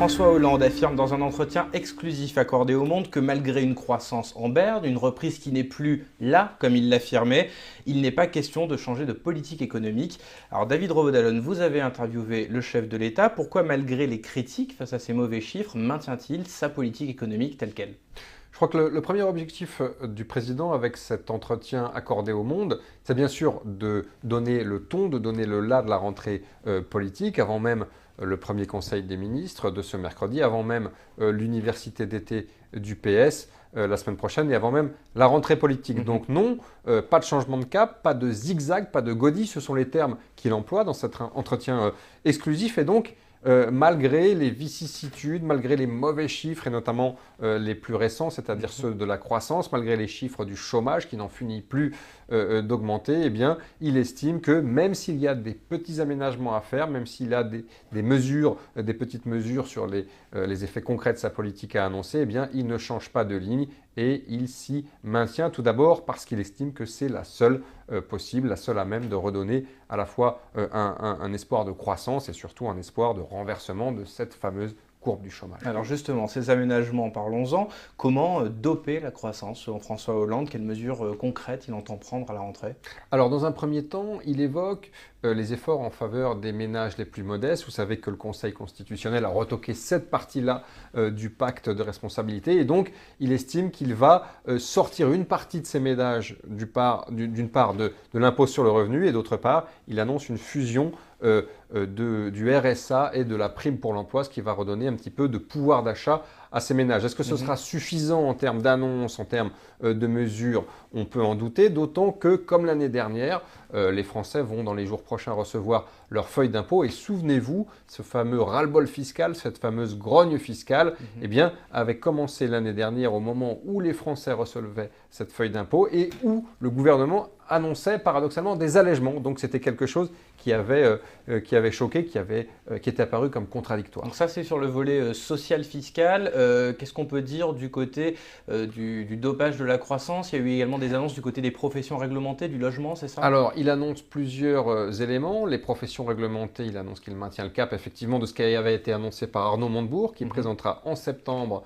François Hollande affirme dans un entretien exclusif accordé au Monde que malgré une croissance en berne, une reprise qui n'est plus là, comme il l'affirmait, il n'est pas question de changer de politique économique. Alors David Rovodalon, vous avez interviewé le chef de l'État. Pourquoi malgré les critiques face à ces mauvais chiffres, maintient-il sa politique économique telle qu'elle ? Je crois que le premier objectif du président avec cet entretien accordé au Monde, c'est bien sûr de donner le ton, de donner le là de la rentrée politique, avant même le premier conseil des ministres de ce mercredi, avant même l'université d'été du PS la semaine prochaine et avant même la rentrée politique. Donc non, pas de changement de cap, pas de zigzag, pas de godille, ce sont les termes qu'il emploie dans cet entretien exclusif et donc malgré les vicissitudes, malgré les mauvais chiffres, et notamment les plus récents, c'est-à-dire ceux de la croissance, malgré les chiffres du chômage qui n'en finit plus d'augmenter, eh bien, il estime que même s'il y a des petits aménagements à faire, même s'il a des mesures, des petites mesures sur les effets concrets de sa politique à annoncer, eh bien, il ne change pas de ligne et il s'y maintient tout d'abord parce qu'il estime que c'est la seule possible, la seule à même de redonner à la fois un espoir de croissance et surtout un espoir de renversement de cette fameuse courbe du chômage. Alors justement, ces aménagements, parlons-en. Comment doper la croissance selon François Hollande? Quelles mesures concrètes il entend prendre à la rentrée? Alors dans un premier temps, il évoque les efforts en faveur des ménages les plus modestes. Vous savez que le Conseil constitutionnel a retoqué cette partie-là du pacte de responsabilité et donc il estime qu'il va sortir une partie de ces ménages d'une part de l'impôt sur le revenu et d'autre part, il annonce une fusion du RSA et de la prime pour l'emploi, ce qui va redonner un petit peu de pouvoir d'achat à ces ménages. Est-ce que ce sera suffisant en termes d'annonces, en termes de mesures? On peut en douter, d'autant que, comme l'année dernière, les Français vont dans les jours prochains recevoir leur feuille d'impôt. Et souvenez-vous, ce fameux ras-le-bol fiscal, cette fameuse grogne fiscale, eh bien, avait commencé l'année dernière au moment où les Français recevaient cette feuille d'impôt et où le gouvernement annonçait paradoxalement des allègements. Donc c'était quelque chose qui avait choqué, qui était apparu comme contradictoire. Donc ça c'est sur le volet social fiscal. Qu'est-ce qu'on peut dire du côté du dopage de la croissance? Il y a eu également des annonces du côté des professions réglementées, du logement, c'est ça? Alors il annonce plusieurs éléments. Les professions réglementées, il annonce qu'il maintient le cap effectivement de ce qui avait été annoncé par Arnaud Montebourg, qui présentera en septembre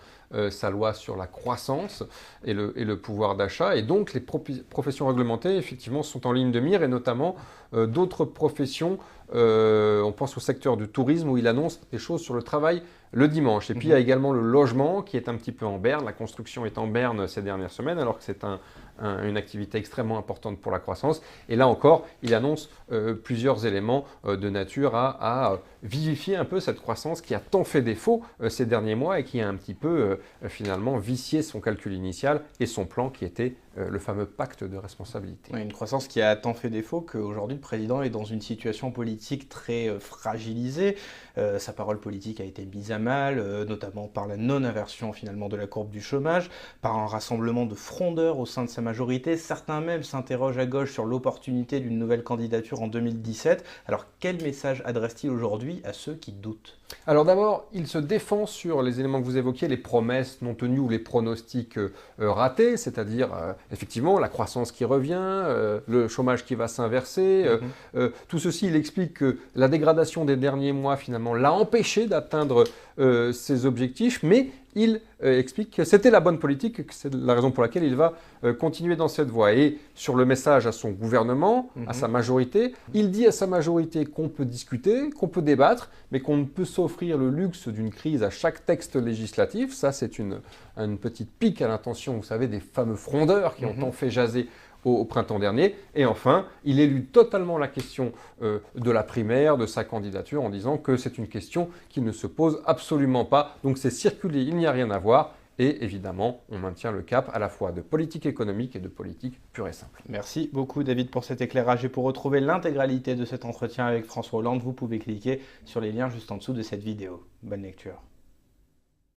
sa loi sur la croissance et le pouvoir d'achat. Et donc les professions réglementées effectivement sont en ligne de mire et notamment d'autres professions. On pense au secteur du tourisme où il annonce des choses sur le travail le dimanche. Et puis il y a également le logement qui est un petit peu en berne. La construction est en berne ces dernières semaines alors que c'est une activité extrêmement importante pour la croissance. Et là encore, il annonce plusieurs éléments de nature à vivifier un peu cette croissance qui a tant fait défaut ces derniers mois et qui a un petit peu finalement vicié son calcul initial et son plan qui était le fameux pacte de responsabilité. Oui, une croissance qui a tant fait défaut qu'aujourd'hui le président est dans une situation politique très fragilisée. Sa parole politique a été mise à mal, notamment par la non-inversion finalement de la courbe du chômage, par un rassemblement de frondeurs au sein de sa majorité. Certains même s'interrogent à gauche sur l'opportunité d'une nouvelle candidature en 2017. Alors quel message adresse-t-il aujourd'hui à ceux qui doutent? Alors d'abord, il se défend sur les éléments que vous évoquiez, les promesses non tenues ou les pronostics ratés, c'est-à-dire effectivement la croissance qui revient, le chômage qui va s'inverser. Tout ceci, il explique que la dégradation des derniers mois finalement l'a empêché d'atteindre ses objectifs, mais il explique que c'était la bonne politique, que c'est la raison pour laquelle il va continuer dans cette voie. Et sur le message à son gouvernement, à sa majorité, il dit à sa majorité qu'on peut discuter, qu'on peut débattre, mais qu'on ne peut s'offrir le luxe d'une crise à chaque texte législatif. Ça, c'est une petite pique à l'intention, vous savez, des fameux frondeurs qui ont tant fait jaser au printemps dernier. Et enfin, il élude totalement la question de la primaire, de sa candidature, en disant que c'est une question qui ne se pose absolument pas. Donc c'est circulé, il n'y a rien à voir. Et évidemment, on maintient le cap à la fois de politique économique et de politique pure et simple. Merci beaucoup David pour cet éclairage et pour retrouver l'intégralité de cet entretien avec François Hollande, vous pouvez cliquer sur les liens juste en dessous de cette vidéo. Bonne lecture.